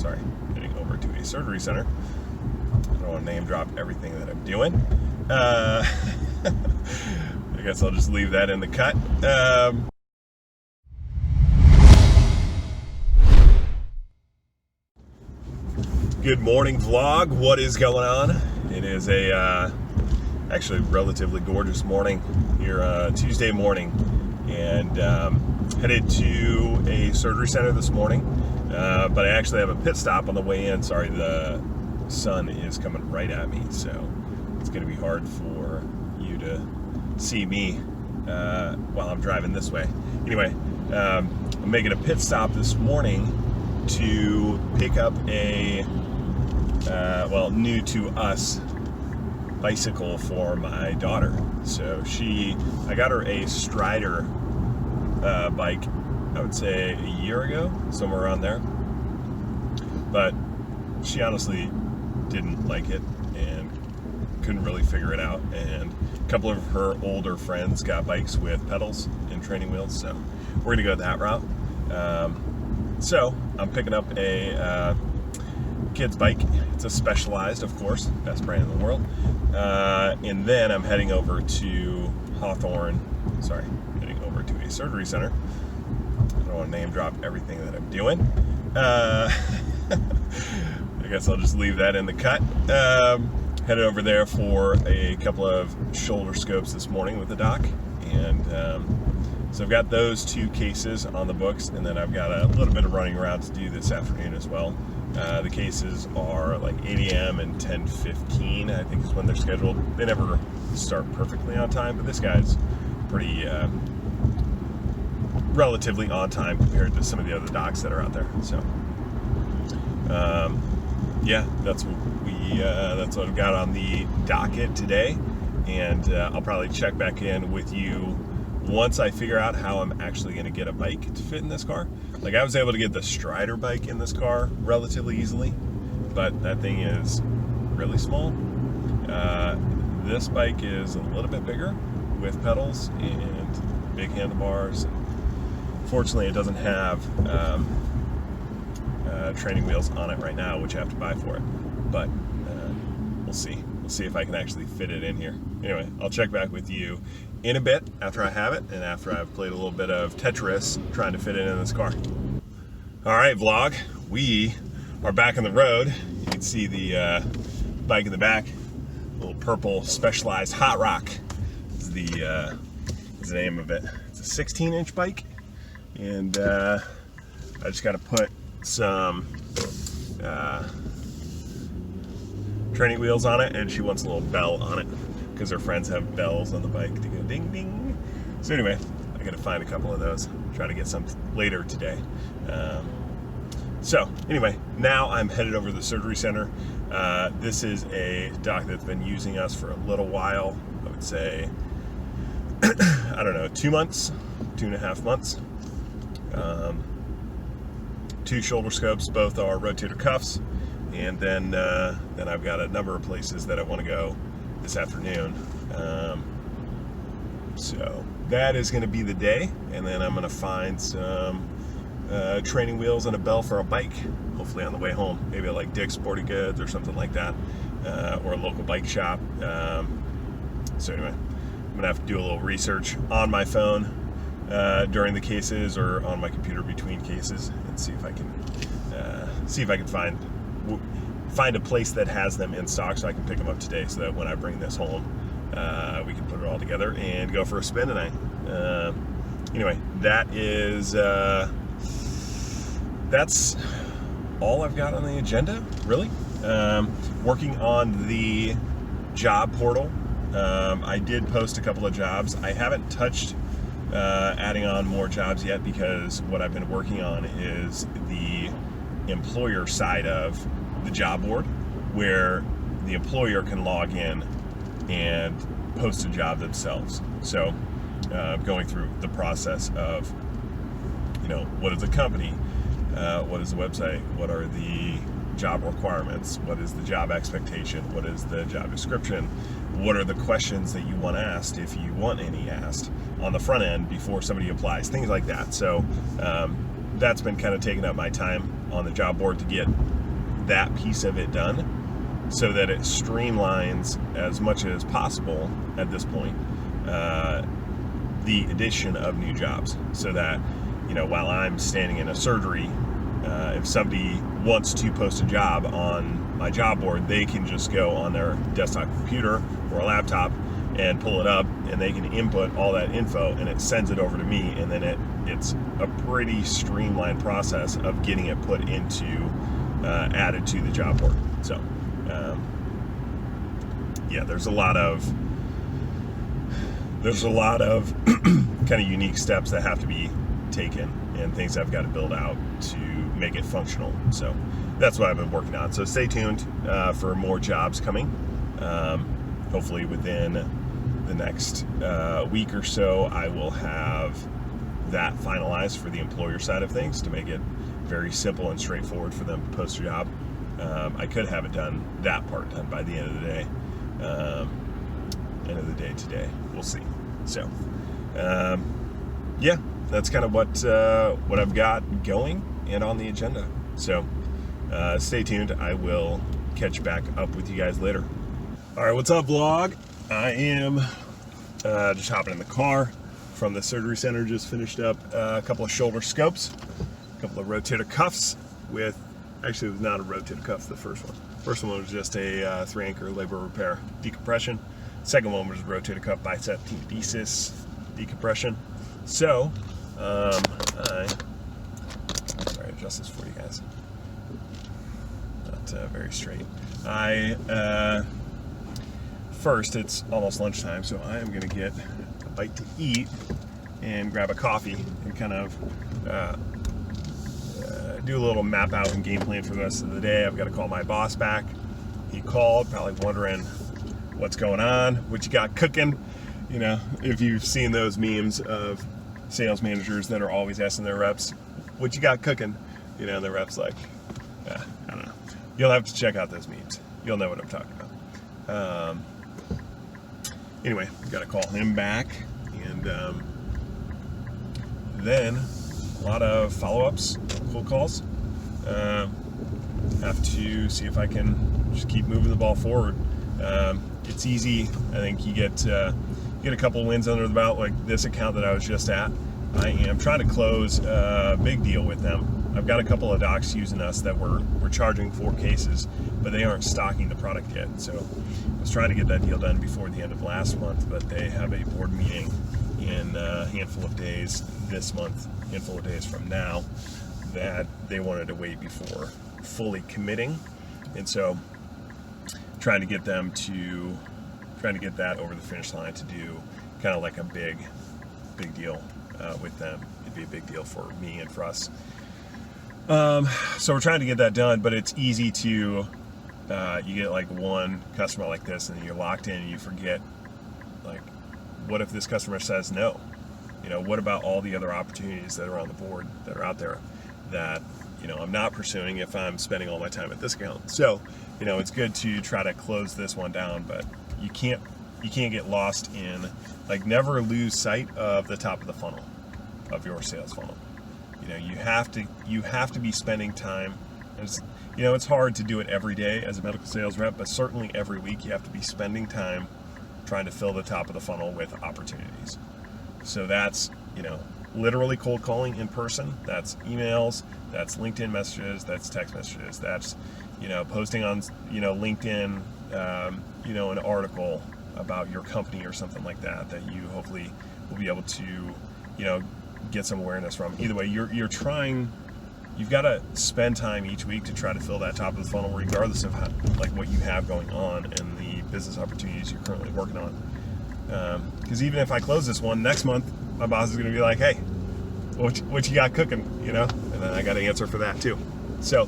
sorry, heading over to a surgery center. I don't want to name drop everything that I'm doing. I guess I'll just leave that in the cut. Good morning vlog. What is going on? It is a actually relatively gorgeous morning here, Tuesday morning, and headed to a surgery center this morning, but I actually have a pit stop on the way in. Sorry, the sun is coming right at me, so it's going to be hard for you to see me while I'm driving this way. Anyway, I'm making a pit stop this morning to pick up a well, new to us bicycle for my daughter. So I got her a Strider bike, I would say a year ago, somewhere around there, but she honestly didn't like it and couldn't really figure it out, and a couple of her older friends got bikes with pedals and training wheels, so we're gonna go that route. So I'm picking up a kid's bike. It's a Specialized, of course, best brand in the world, and then I'm heading over to heading over to a surgery center. I don't want to name drop everything that I'm doing. I guess I'll just leave that in the cut. Headed over there for a couple of shoulder scopes this morning with the doc, and so I've got those two cases on the books, and then I've got a little bit of running around to do this afternoon as well. The cases are like 8 a.m. and 10:15, I think is when they're scheduled. They never start perfectly on time, but this guy's pretty relatively on time compared to some of the other docs that are out there. So yeah, that's what I've got on the docket today, and I'll probably check back in with you once I figure out how I'm actually going to get a bike to fit in this car. Like, I was able to get the Strider bike in this car relatively easily, but that thing is really small. This bike is a little bit bigger with pedals and big handlebars. Fortunately, it doesn't have training wheels on it right now, which I have to buy for it, but we'll see. We'll see if I can actually fit it in here. Anyway, I'll check back with you in a bit after I have it, and after I've played a little bit of Tetris trying to fit it in this car. All right, vlog, we are back on the road. You can see the bike in the back, a little purple Specialized Hot Rock is the name of it. It's a 16-inch bike, and I just got to put some training wheels on it, and she wants a little bell on it because her friends have bells on the bike to go ding ding. So anyway, I gotta find a couple of those, try to get some later today. So anyway, now I'm headed over to the surgery center. This is a doc that's been using us for a little while. I would say, I don't know, 2 months, 2.5 months. 2 shoulder scopes, both are rotator cuffs, and then I've got a number of places that I want to go this afternoon. So that is going to be the day, and then I'm going to find some training wheels and a bell for a bike, hopefully on the way home, maybe at like Dick's Sporting Goods or something like that, or a local bike shop. So anyway, I'm going to have to do a little research on my phone during the cases, or on my computer between cases, and see if I can find a place that has them in stock so I can pick them up today, so that when I bring this home, we can put it all together and go for a spin tonight. Anyway, that's all I've got on the agenda, really. Working on the job portal. I did post a couple of jobs. I haven't touched adding on more jobs yet, because what I've been working on is the employer side of the job board, where the employer can log in and post a job themselves. So going through the process of, what is the company, what is the website, what are the job requirements, what is the job expectation, what is the job description, what are the questions that you want asked, if you want any asked on the front end before somebody applies, things like that. So that's been kind of taking up my time on the job board to get that piece of it done, so that it streamlines as much as possible at this point the addition of new jobs, so that, you know, while I'm standing in a surgery, if somebody wants to post a job on my job board, they can just go on their desktop computer or a laptop and pull it up, and they can input all that info, and it sends it over to me, and then it's a pretty streamlined process of getting it put into added to the job board. So yeah, there's a lot of kind of unique steps that have to be taken and things I've got to build out to make it functional. So that's what I've been working on. So stay tuned for more jobs coming. Hopefully within the next week or so, I will have that finalized for the employer side of things to make it very simple and straightforward for them to post a job. I could have it done, that part done, by the end of the day. End of the day today. We'll see. So, yeah, that's kind of what I've got going and on the agenda. So, stay tuned. I will catch back up with you guys later. All right, what's up, vlog? I am just hopping in the car from the surgery center. Just finished up a couple of shoulder scopes, a couple of rotator cuffs with, actually it was not a rotator cuff, the first one. First one was just a 3-anchor labor repair decompression. Second one was rotator cuff bicep tenodesis decompression. So, sorry, adjust this for you guys. Not very straight. First, it's almost lunchtime, so I am gonna get a bite to eat and grab a coffee and kind of do a little map out and game plan for the rest of the day. I've got to call my boss back. He called, probably wondering what's going on, what you got cooking. You know, if you've seen those memes of sales managers that are always asking their reps, what you got cooking? You know, the rep's like, I don't know. You'll have to check out those memes. You'll know what I'm talking about. Anyway, got to call him back, and then a lot of follow-ups, cold calls. Have to see if I can just keep moving the ball forward. It's easy. I think you get a couple of wins under the belt, like this account that I was just at. I am trying to close a big deal with them. I've got a couple of docs using us that we're charging for cases, but they aren't stocking the product yet. So I was trying to get that deal done before the end of last month, but they have a board meeting in a handful of days this month, handful of days from now, that they wanted to wait before fully committing. And so trying to get that over the finish line to do kind of like a big deal with them. It'd be a big deal for me and for us. So we're trying to get that done, but it's easy to, you get like one customer like this and you're locked in and you forget, like, what if this customer says no? You know, what about all the other opportunities that are on the board that are out there that, you know, I'm not pursuing if I'm spending all my time at this account? So, you know, it's good to try to close this one down, but you can't get lost in, like, never lose sight of the top of the funnel of your sales funnel. You know, you have to be spending time. And you know, it's hard to do it every day as a medical sales rep, but certainly every week you have to be spending time trying to fill the top of the funnel with opportunities. So that's, you know, literally cold calling in person. That's emails, that's LinkedIn messages, that's text messages, that's, you know, posting on, you know, LinkedIn, you know, an article about your company or something like that you hopefully will be able to, you know, get some awareness from. Either way, you've got to spend time each week to try to fill that top of the funnel, regardless of how, like, what you have going on and the business opportunities you're currently working on. Because even if I close this one, next month my boss is going to be like, hey, what you got cooking, you know? And then I got to answer for that too. So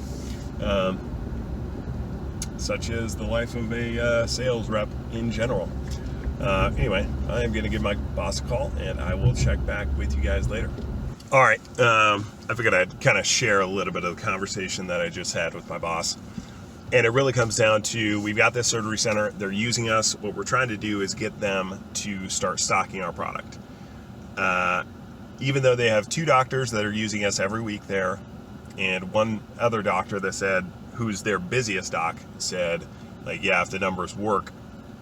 such is the life of a sales rep in general. Anyway, I am going to give my boss a call, and I will check back with you guys later. All right, I figured I'd kind of share a little bit of the conversation that I just had with my boss. And it really comes down to, we've got this surgery center, they're using us. What we're trying to do is get them to start stocking our product. Even though they have 2 doctors that are using us every week there, And one other doctor that said, who's their busiest doc, said, like, yeah, if the numbers work,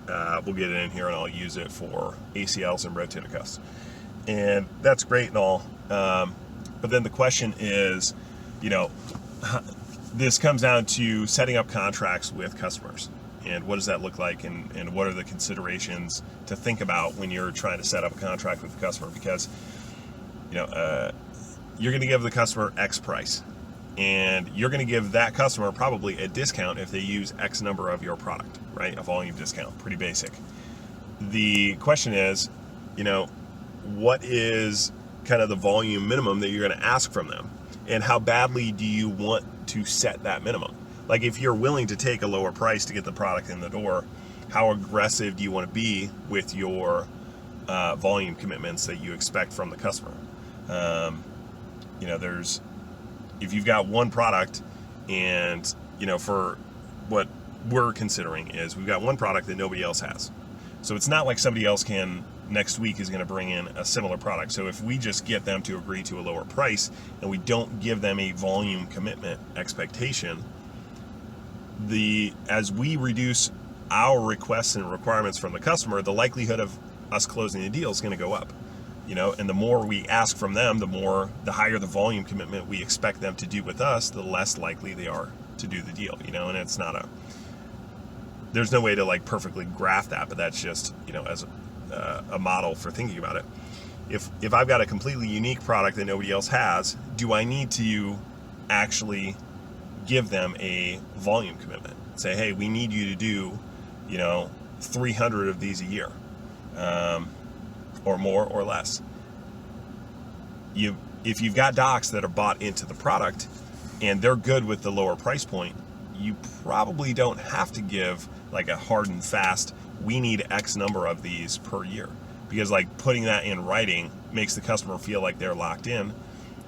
we'll get it in here and I'll use it for ACLs and rotator cuffs. And that's great and all. But then the question is, this comes down to setting up contracts with customers. And what does that look like, and what are the considerations to think about when you're trying to set up a contract with the customer? Because you're going to give the customer X price, and you're going to give that customer probably a discount if they use X number of your product, right? A volume discount, pretty basic. The question is, what is kind of the volume minimum that you're going to ask from them, and how badly do you want to set that minimum? Like, if you're willing to take a lower price to get the product in the door, how aggressive do you want to be with your volume commitments that you expect from the customer? If you've got one product, and for what we're considering is we've got one product that nobody else has. So it's not like somebody else next week is going to bring in a similar product. So if we just get them to agree to a lower price and we don't give them a volume commitment expectation, as we reduce our requests and requirements from the customer, the likelihood of us closing the deal is going to go up. And the more we ask from them, the higher the volume commitment we expect them to do with us, the less likely they are to do the deal. And it's not there's no way to like perfectly graph that, but that's just as a model for thinking about it. If I've got a completely unique product that nobody else has, do I need to actually give them a volume commitment? Say, hey, we need you to do 300 of these a year, or more or less. If you've got docs that are bought into the product and they're good with the lower price point, you probably don't have to give like a hard and fast, we need X number of these per year, because like putting that in writing makes the customer feel like they're locked in,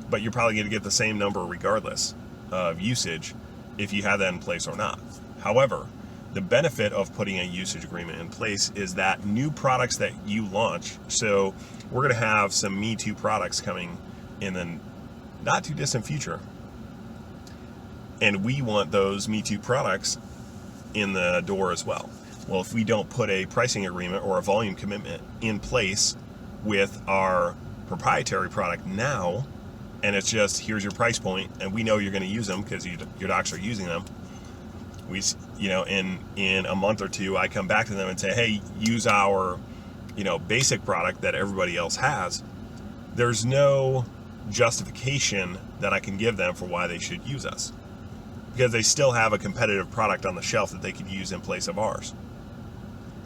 but you're probably going to get the same number regardless of usage if you have that in place or not. However, the benefit of putting a usage agreement in place is that new products that you launch, so we're going to have some Me Too products coming in the not too distant future, and we want those Me Too products in the door as well. Well, if we don't put a pricing agreement or a volume commitment in place with our proprietary product now, and it's just, here's your price point, and we know you're going to use them because your docs are using them. In a month or two, I come back to them and say, hey, use our, basic product that everybody else has. There's no justification that I can give them for why they should use us, because they still have a competitive product on the shelf that they could use in place of ours.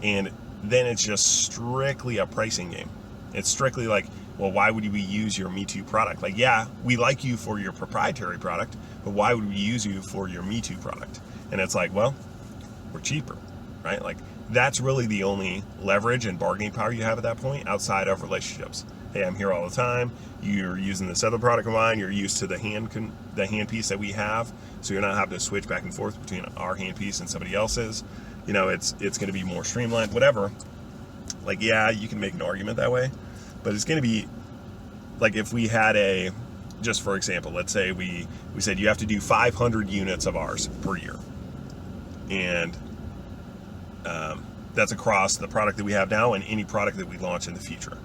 And then it's just strictly a pricing game. It's strictly like, well, why would we use your Me Too product? Like, yeah, we like you for your proprietary product, but why would we use you for your Me Too product? And it's like, well, we're cheaper, right? Like, that's really the only leverage and bargaining power you have at that point outside of relationships. Hey, I'm here all the time. You're using this other product of mine. You're used to the hand piece that we have, so you're not having to switch back and forth between our hand piece and somebody else's. It's going to be more streamlined, whatever. Like, yeah, you can make an argument that way, but it's going to be like if we had just for example, let's say we said you have to do 500 units of ours per year, and that's across the product that we have now and any product that we launch in the future.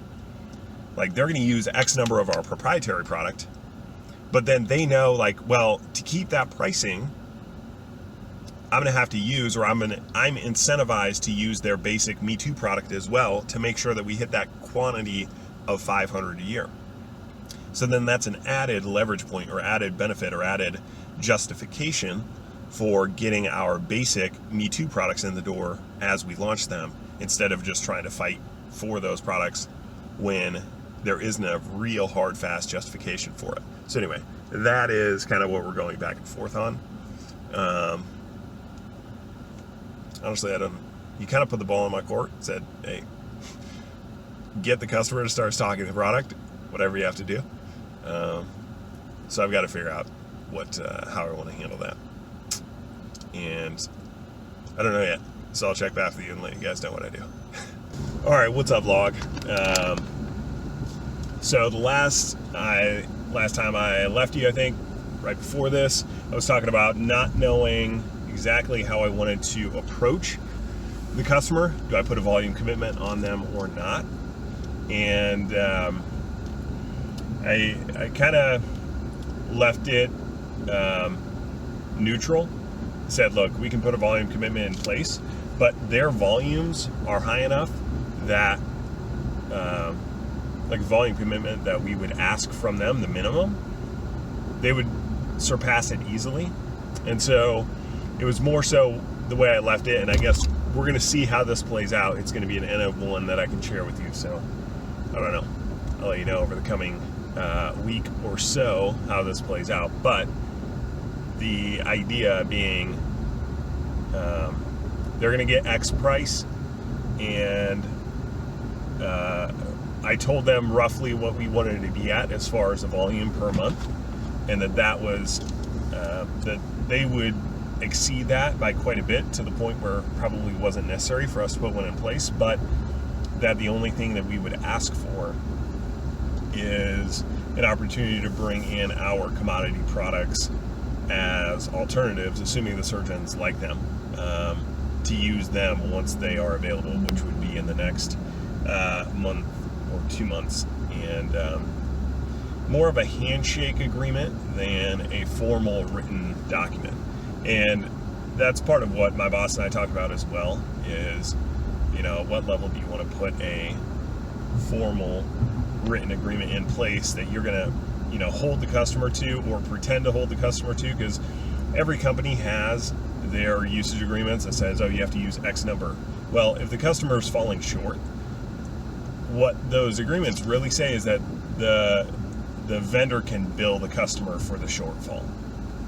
Like, they're going to use X number of our proprietary product, but then they know, like, well, to keep that pricing, I'm going to have to use, or I'm incentivized to use their basic Me Too product as well to make sure that we hit that quantity of 500 a year. So then that's an added leverage point or added benefit or added justification for getting our basic Me Too products in the door as we launch them, instead of just trying to fight for those products when there isn't a real hard, fast justification for it. So anyway, that is kind of what we're going back and forth on. Honestly, you kind of put the ball in my court, said, hey, get the customer to start stocking the product, whatever you have to do. So I've got to figure out how I want to handle that. And I don't know yet, so I'll check back with you and let you guys know what I do. All right, what's up, vlog? So the last time I left you, I think, right before this, I was talking about not knowing exactly how I wanted to approach the customer. Do I put a volume commitment on them or not? And I kind of left it neutral. Said, look, we can put a volume commitment in place, but their volumes are high enough that like volume commitment that we would ask from them, the minimum, they would surpass it easily. And so it was more so the way I left it, and I guess we're going to see how this plays out. It's going to be an N of 1 that I can share with you. So I don't know. I'll let you know over the coming week or so how this plays out. But the idea being they're going to get X price, and I told them roughly what we wanted to be at as far as the volume per month, and that was that they would exceed that by quite a bit, to the point where it probably wasn't necessary for us to put one in place, but that the only thing that we would ask for is an opportunity to bring in our commodity products as alternatives, assuming the surgeons like them, to use them once they are available, which would be in the next month or 2 months. And more of a handshake agreement than a formal written document. And that's part of what my boss and I talked about as well, is, you know, what level do you want to put a formal written agreement in place that you're going to, you know, hold the customer to, or pretend to hold the customer to, because every company has their usage agreements that says, oh, you have to use X number. Well, if the customer is falling short, what those agreements really say is that the vendor can bill the customer for the shortfall.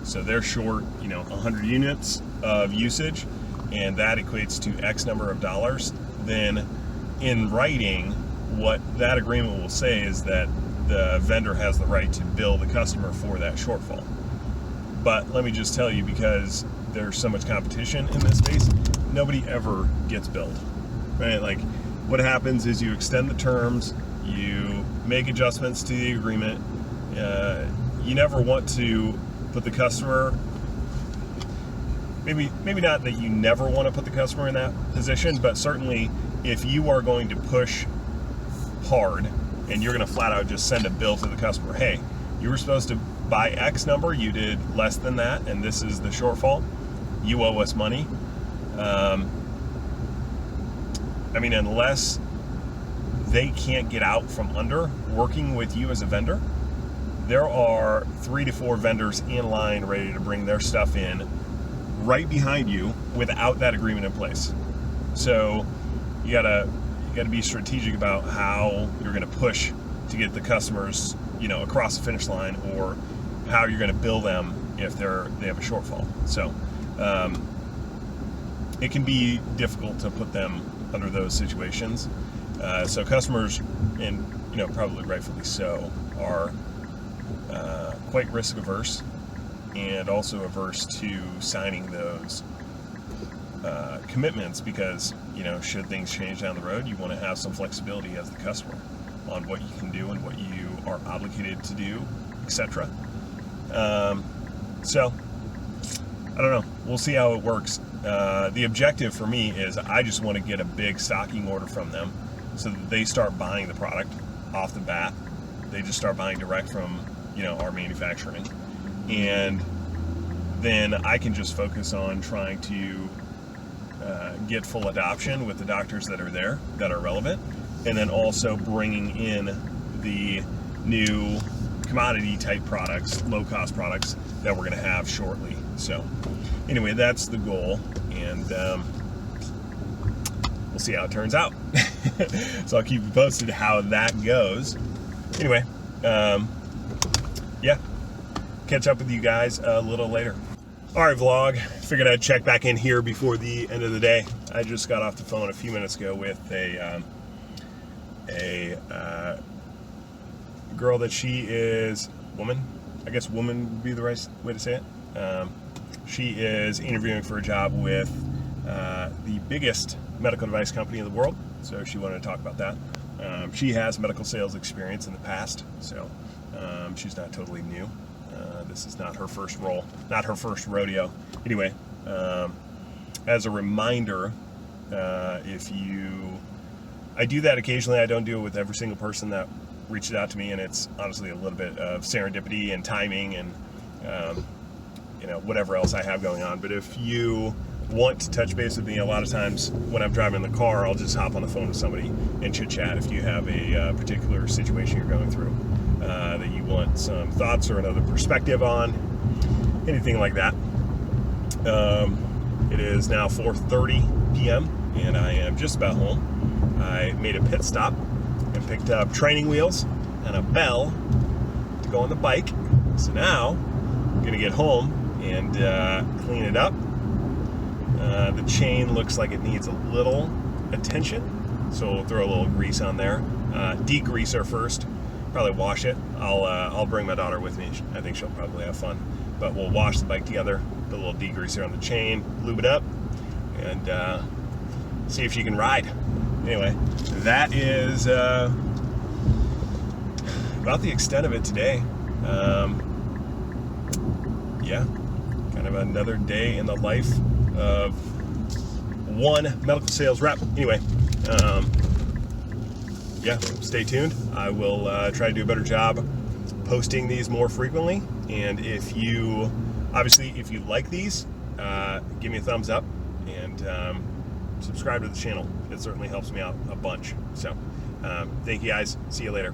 So they're short, you know, 100 units of usage, and that equates to X number of dollars. Then in writing, what that agreement will say is that the vendor has the right to bill the customer for that shortfall. But let me just tell you, because there's so much competition in this space, nobody ever gets billed, right? Like, what happens is you extend the terms, you make adjustments to the agreement. You never want to put the customer, maybe not that you never want to put the customer in that position, but certainly if you are going to push hard and you're going to flat out just send a bill to the customer, hey, you were supposed to buy X number, you did less than that, and this is the shortfall, you owe us money. I mean, unless they can't get out from under working with you as a vendor, there are 3 to 4 vendors in line ready to bring their stuff in right behind you without that agreement in place. So you gotta be strategic about how you're gonna push to get the customers, you know, across the finish line, or how you're gonna bill them if they have a shortfall. So it can be difficult to put them under those situations. So customers, and you know, probably rightfully so, are quite risk averse, and also averse to signing those commitments, because, you know, should things change down the road, you want to have some flexibility as the customer on what you can do and what you are obligated to do, etc. So I don't know. We'll see how it works. The objective for me is I just want to get a big stocking order from them, so that they start buying the product off the bat. They just start buying direct from, you know, our manufacturing, and then I can just focus on trying to get full adoption with the doctors that are there, that are relevant, and then also bringing in the new commodity type products, low cost products that we're going to have shortly. So anyway, that's the goal, and we'll see how it turns out. So I'll keep you posted how that goes. Anyway, yeah, catch up with you guys a little later. All right, vlog, figured I'd check back in here before the end of the day. I just got off the phone a few minutes ago with a girl that she is woman. I guess woman would be the right way to say it. She is interviewing for a job with the biggest medical device company in the world, so she wanted to talk about that. She has medical sales experience in the past, so she's not totally new. this is not her first role, not her first rodeo. Anyway, as a reminder, I do that occasionally. I don't do it with every single person that reaches out to me, and it's honestly a little bit of serendipity and timing and whatever else I have going on. But if you want to touch base with me, a lot of times when I'm driving in the car, I'll just hop on the phone with somebody and chit chat if you have a particular situation you're going through that you want some thoughts or another perspective on, anything like that. It is now 4:30 p.m. and I am just about home. I made a pit stop and picked up training wheels and a bell to go on the bike. So now I'm gonna get home and clean it up. The chain looks like it needs a little attention, so we'll throw a little grease on there. Degrease her first, probably wash it. I'll bring my daughter with me. I think she'll probably have fun. But we'll wash the bike together, put a little degreaser on the chain, lube it up, and see if she can ride. Anyway, that is about the extent of it today. Yeah, kind of another day in the life of one medical sales rep. Anyway, yeah, stay tuned. I will try to do a better job posting these more frequently. And if you like these, give me a thumbs up and subscribe to the channel. It certainly helps me out a bunch. So thank you guys. See you later.